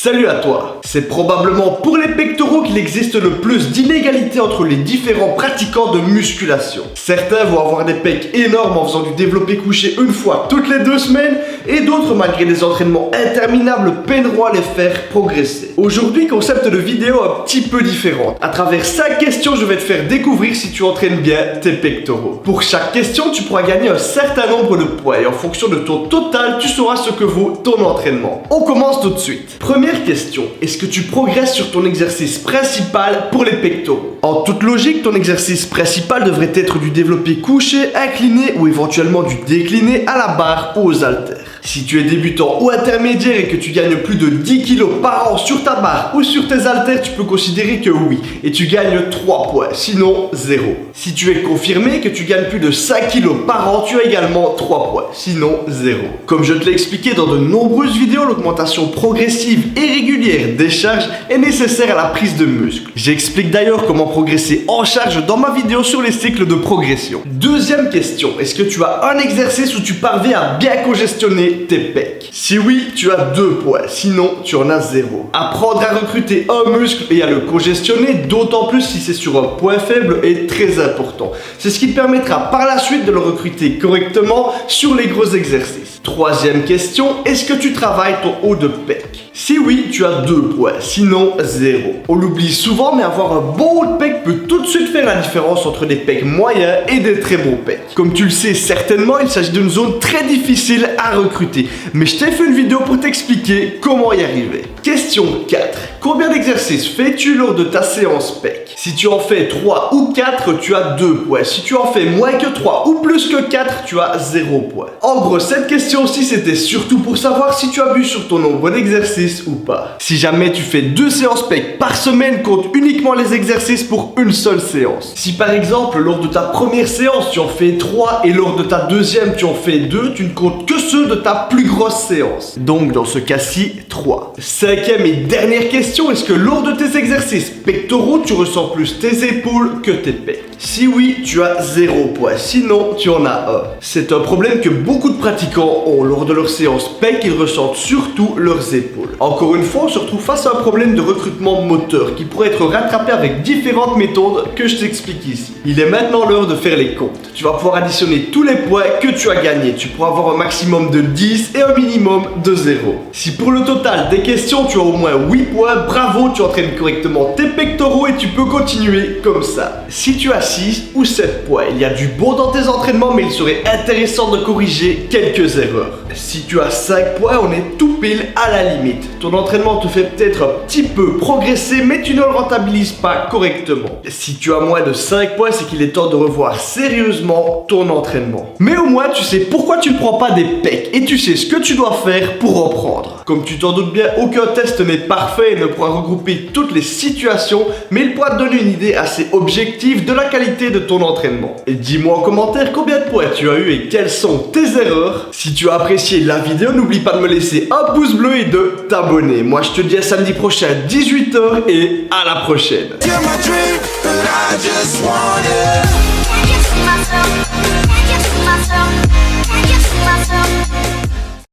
Salut à toi! C'est probablement pour les pectoraux qu'il existe le plus d'inégalités entre les différents pratiquants de musculation. Certains vont avoir des pecs énormes en faisant du développé couché une fois toutes les 2 semaines et d'autres, malgré des entraînements interminables, peineront à les faire progresser. Aujourd'hui, concept de vidéo un petit peu différent. À travers 5 questions, je vais te faire découvrir si tu entraînes bien tes pectoraux. Pour chaque question, tu pourras gagner un certain nombre de poids et en fonction de ton total, tu sauras ce que vaut ton entraînement. On commence tout de suite. Première question, est-ce que tu progresses sur ton exercice principal pour les pectoraux? En toute logique, ton exercice principal devrait être du développé couché, incliné ou éventuellement du décliné à la barre ou aux haltères. Si tu es débutant ou intermédiaire et que tu gagnes plus de 10 kg par an sur ta barre ou sur tes haltères, tu peux considérer que oui, et tu gagnes 3 points, sinon 0. Si tu es confirmé que tu gagnes plus de 5 kg par an, tu as également 3 points, sinon 0. Comme je te l'ai expliqué dans de nombreuses vidéos, l'augmentation progressive et régulière des charges est nécessaire à la prise de muscle. J'explique d'ailleurs comment progresser en charge dans ma vidéo sur les cycles de progression. Deuxième question, est-ce que tu as un exercice où tu parviens à bien congestionner tes pecs? Si oui, tu as 2 points, sinon tu en as 0. Apprendre à recruter un muscle et à le congestionner, d'autant plus si c'est sur un point faible, est très important. C'est ce qui te permettra par la suite de le recruter correctement sur les gros exercices. Troisième question, est-ce que tu travailles ton haut de pec? Si oui, tu as 2 points, sinon 0. On l'oublie souvent, mais avoir un bon haut de pec peut tout de suite faire la différence entre des pecs moyens et des très bons pecs. Comme tu le sais certainement, il s'agit d'une zone très difficile à recruter, mais je t'ai fait une vidéo pour t'expliquer comment y arriver. Question 4. Combien d'exercices fais-tu lors de ta séance pec? Si tu en fais 3 ou 4, tu as 2 points. Si tu en fais moins que 3 ou plus que 4, tu as 0 points. En gros, cette question aussi, c'était surtout pour savoir si tu abuses sur ton nombre d'exercices ou pas. Si jamais tu fais 2 séances pec par semaine, compte uniquement les exercices pour une seule séance. Si par exemple, lors de ta première séance, tu en fais 3 et lors de ta deuxième, tu en fais 2, tu ne comptes que ceux de ta plus grosse séance. Donc, dans ce cas-ci, 3. Cinquième et dernière question, est-ce que lors de tes exercices pectoraux, tu ressens plus tes épaules que tes pecs? Si oui, tu as 0 points, sinon tu en as 1. C'est un problème que beaucoup de pratiquants ont. Lors de leur séance pec, ils ressentent surtout leurs épaules. Encore une fois, on se retrouve face à un problème de recrutement moteur qui pourrait être rattrapé avec différentes méthodes que je t'explique ici. Il est maintenant l'heure de faire les comptes. Tu vas pouvoir additionner tous les points que tu as gagnés. Tu pourras avoir un maximum de 10 et un minimum de 0. Si pour le total des questions, tu as au moins 8 points, bravo, tu entraînes correctement tes pectoraux et tu peux continuer comme ça. Si tu as 6 ou 7 points, il y a du bon dans tes entraînements, mais il serait intéressant de corriger quelques erreurs. Si tu as 5 points, on est tout pile à la limite. Ton entraînement te fait peut-être un petit peu progresser, mais tu ne le rentabilises pas correctement. Si tu as moins de 5 points, c'est qu'il est temps de revoir sérieusement ton entraînement. Mais au moins, tu sais pourquoi tu ne prends pas des pecs et tu sais ce que tu dois faire pour en prendre. Comme tu t'en doutes bien, aucun test n'est parfait et ne pourra regrouper toutes les situations, mais il pourra te donner une idée assez objective de la qualité de ton entraînement. Et dis-moi en commentaire combien de points tu as eu et quelles sont tes erreurs. Si tu as apprécié la vidéo, n'oublie pas de me laisser un pouce bleu et de t'abonner. Moi, je te dis à samedi prochain à 18 h et à la prochaine. You're my dream, but I just want it.